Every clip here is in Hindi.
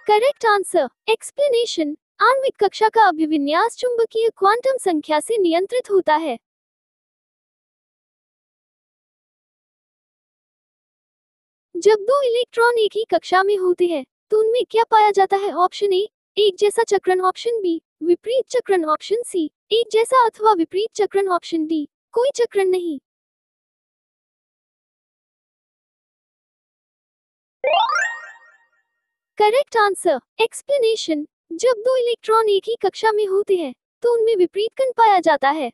Correct answer. एक्सप्लेनेशन। आणविक कक्षा का अभिविन्यास चुंबकीय क्वांटम संख्या से नियंत्रित होता है। जब दो इलेक्ट्रॉन एक ही कक्षा में होते हैं तो उनमें क्या पाया जाता है? ऑप्शन ए, एक जैसा चक्रण। ऑप्शन बी, विपरीत चक्रण। ऑप्शन सी, एक जैसा अथवा विपरीत चक्रण। ऑप्शन डी, कोई चक्रण नहीं। Correct answer. एक्सप्लेनेशन। जब दो इलेक्ट्रॉन एक ही कक्षा में होते हैं तो उनमें विपरीत कण पाया जाता है।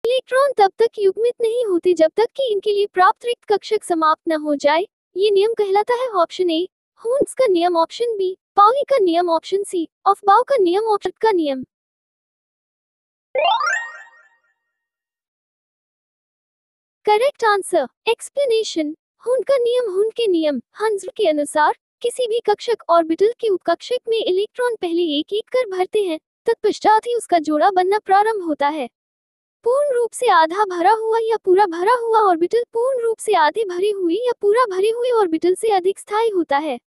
इलेक्ट्रॉन तब तक युग्मित नहीं होते जब तक कि इनके लिए प्राप्त रिक्त कक्षक समाप्त न हो जाए। ये नियम कहलाता है ऑप्शन ए, हून्स का नियम। ऑप्शन बी, पाउली का नियम। ऑप्शन सी, ऑफबाउ का नियम। ऑप्शन का नियम। Correct answer. एक्सप्लेनेशन। हून का नियम। हून के नियम हंस के अनुसार किसी भी कक्षक ऑर्बिटल के उपकक्षक में इलेक्ट्रॉन पहले एक एक कर भरते हैं, तत्पश्चात ही उसका जोड़ा बनना प्रारंभ होता है। पूर्ण रूप से आधा भरा हुआ या पूरा भरा हुआ ऑर्बिटल पूर्ण रूप से आधे भरे हुए या पूरा भरे हुए ऑर्बिटल से अधिक स्थायी होता है।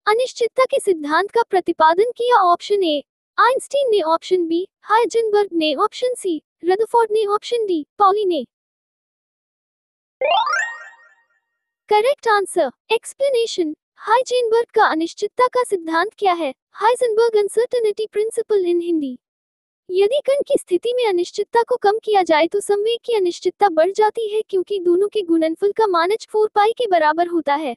अनिश्चितता के सिद्धांत का प्रतिपादन किया। ऑप्शन ए, आइंस्टीन ने। ऑप्शन बी, हाइजेनबर्ग ने। ऑप्शन सी, रदरफोर्ड ने। ऑप्शन डी, पाउली ने। Correct answer. एक्सप्लेनेशन। हाइजेनबर्ग का अनिश्चितता का सिद्धांत क्या है? हाइजेनबर्ग अनसर्टेनिटी प्रिंसिपल इन हिंदी। यदि कण की स्थिति में अनिश्चितता को कम किया जाए तो संवेग की अनिश्चितता बढ़ जाती है क्योंकि दोनों के गुणनफल का मान 4 पाई के बराबर होता है।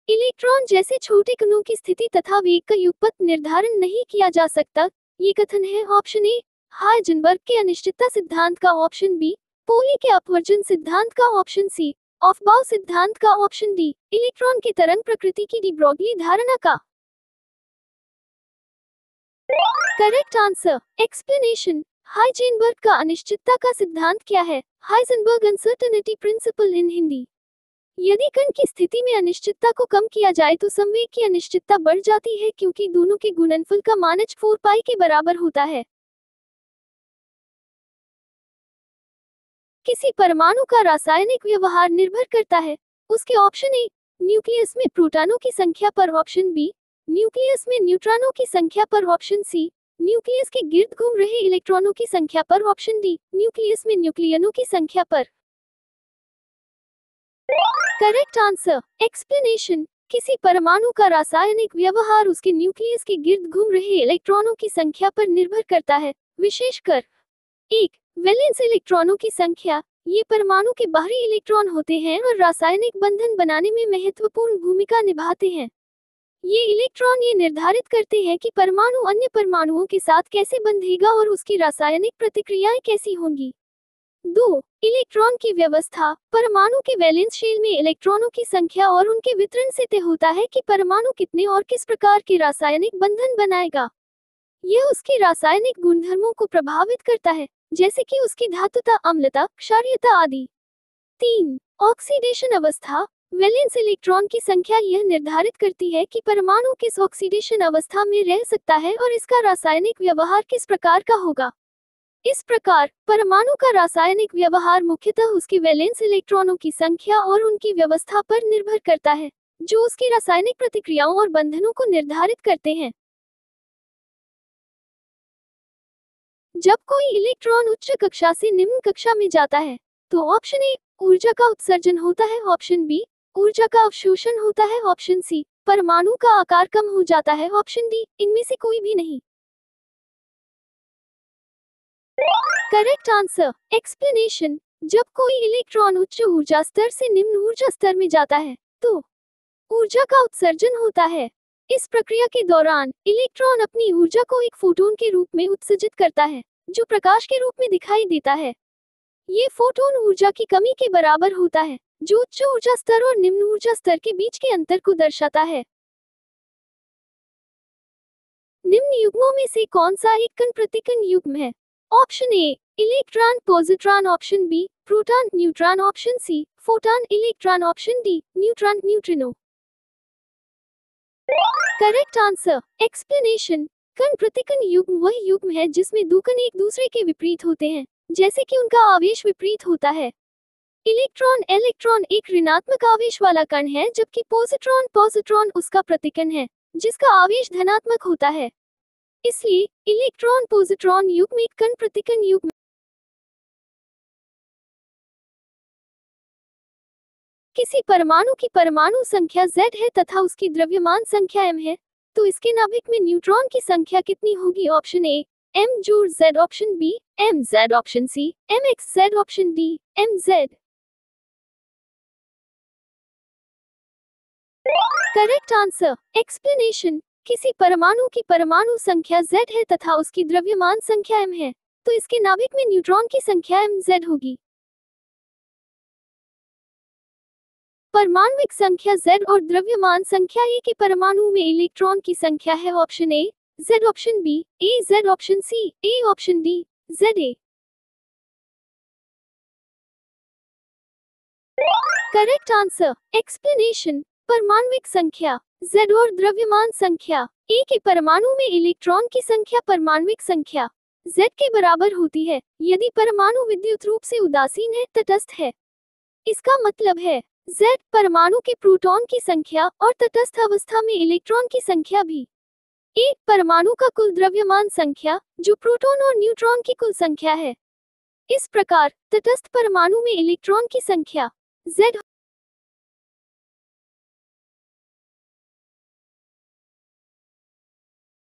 इलेक्ट्रॉन जैसे छोटे कणों की स्थिति तथा वेग का युगपत निर्धारण नहीं किया जा सकता। ये कथन है। ऑप्शन ए, हाइजेनबर्ग के अनिश्चितता सिद्धांत का। ऑप्शन बी, पोली के अपवर्जन सिद्धांत का। ऑप्शन सी, ऑफबाउ सिद्धांत का। ऑप्शन डी, इलेक्ट्रॉन की तरंग प्रकृति की डी ब्रोगली धारणा का। Correct answer. एक्सप्लेनेशन। हाइजेनबर्ग का अनिश्चितता का सिद्धांत क्या है? हाइजेनबर्ग अनसर्टेनिटी प्रिंसिपल इन हिंदी। यदि कण की स्थिति में अनिश्चितता को कम किया जाए तो संवेग की अनिश्चितता बढ़ जाती है क्योंकि दोनों के गुणनफल का मान 4 पाई के बराबर होता है। किसी परमाणु का रासायनिक व्यवहार निर्भर करता है उसके। ऑप्शन ए, न्यूक्लियस में प्रोटॉनों की संख्या पर। ऑप्शन बी, न्यूक्लियस में न्यूट्रॉनों की संख्या पर। ऑप्शन सी, न्यूक्लियस के गिर्द घूम रहे इलेक्ट्रॉनों की संख्या पर। ऑप्शन डी, न्यूक्लियस में न्यूक्लियनों की संख्या पर। Correct answer. एक्सप्लेनेशन। किसी परमाणु का रासायनिक व्यवहार उसके न्यूक्लियस के गिर्द घूम रहे इलेक्ट्रॉनों की संख्या पर निर्भर करता है, विशेषकर एक, वैलेंस इलेक्ट्रॉनों की संख्या। ये परमाणु के बाहरी इलेक्ट्रॉन होते हैं और रासायनिक बंधन बनाने में महत्वपूर्ण भूमिका निभाते हैं। ये इलेक्ट्रॉन ये निर्धारित करते हैं कि परमाणु अन्य परमाणुओं के साथ कैसे बंधेगा और उसकी रासायनिक प्रतिक्रियाएं कैसी होंगी। 2, इलेक्ट्रॉन की व्यवस्था। परमाणु के वैलेंस शेल में इलेक्ट्रॉनों की संख्या और उनके वितरण से तय होता है कि परमाणु कितने और किस प्रकार के रासायनिक बंधन बनाएगा। यह उसके रासायनिक गुणधर्मों को प्रभावित करता है, जैसे कि उसकी धातुता, अम्लता, क्षारीयता आदि। 3, ऑक्सीडेशन अवस्था। वैलेंस इलेक्ट्रॉन की संख्या यह निर्धारित करती है कि परमाणु किस ऑक्सीडेशन अवस्था में रह सकता है और इसका रासायनिक व्यवहार किस प्रकार का होगा। इस प्रकार परमाणु का रासायनिक व्यवहार मुख्यतः उसके वैलेंस इलेक्ट्रॉनों की संख्या और उनकी व्यवस्था पर निर्भर करता है, जो उसकी रासायनिक प्रतिक्रियाओं और बंधनों को निर्धारित करते हैं। जब कोई इलेक्ट्रॉन उच्च कक्षा से निम्न कक्षा में जाता है तो ऑप्शन ए, ऊर्जा का उत्सर्जन होता है। ऑप्शन बी, ऊर्जा का अवशोषण होता है। ऑप्शन सी, परमाणु का आकार कम हो जाता है। ऑप्शन डी, इनमें से कोई भी नहीं। Correct answer. एक्सप्लेनेशन। जब कोई इलेक्ट्रॉन उच्च ऊर्जा स्तर से निम्न ऊर्जा स्तर में जाता है तो ऊर्जा का उत्सर्जन होता है। इस प्रक्रिया के दौरान इलेक्ट्रॉन अपनी ऊर्जा को एक फोटोन के रूप में उत्सर्जित करता है, जो प्रकाश के रूप में दिखाई देता है। ये फोटोन ऊर्जा की कमी के बराबर होता है, जो उच्च ऊर्जा स्तर और निम्न ऊर्जा स्तर के बीच के अंतर को दर्शाता है। निम्न युग्मों में से कौन सा एक कण प्रतिकण युग्म है? Option A electron positron, option B proton neutron, option C photon electron, option D neutron neutrino. Correct answer explanation. कण प्रतिकण युग्म वह युग्म है जिसमें दो कण एक दूसरे के विपरीत होते हैं, जैसे कि उनका आवेश विपरीत होता है। इलेक्ट्रॉन एक ऋणात्मक आवेश वाला कण है, जबकि पॉजिट्रॉन उसका प्रतिकण है जिसका आवेश धनात्मक होता है। इसलिए इलेक्ट्रॉन पॉजिट्रॉन युग्म एक कण प्रतिकण युग्म। किसी परमाणु की परमाणु संख्या Z है तथा उसकी द्रव्यमान संख्या m है, तो इसके नाभिक में न्यूट्रॉन की संख्या कितनी होगी? ऑप्शन ए m जोड़ Z, option B mz, option C mxz, option D mz। Correct answer explanation. किसी परमाणु की परमाणु संख्या Z है तथा उसकी द्रव्यमान संख्या m है, तो इसके नाभिक में न्यूट्रॉन की संख्या mz होगी। परमाणुविक संख्या Z और द्रव्यमान संख्या A के परमाणु में इलेक्ट्रॉन की संख्या है। Option A Z, option B AZ, option C A, option D ZA। Correct answer explanation. परमाणुविक संख्या Z और द्रव्यमान संख्या A के परमाणु में इलेक्ट्रॉन की संख्या परमाणुविक संख्या Z के बराबर होती है यदि परमाणु विद्युत रूप से उदासीन है, तटस्थ है। इसका मतलब है Z परमाणु के प्रोटॉन की संख्या और तटस्थ अवस्था में इलेक्ट्रॉन की संख्या भी। एक परमाणु का कुल द्रव्यमान संख्या जो प्रोटॉन और न्यूट्रॉन की कुल संख्या है। इस प्रकार तटस्थ परमाणु में इलेक्ट्रॉन की संख्या Z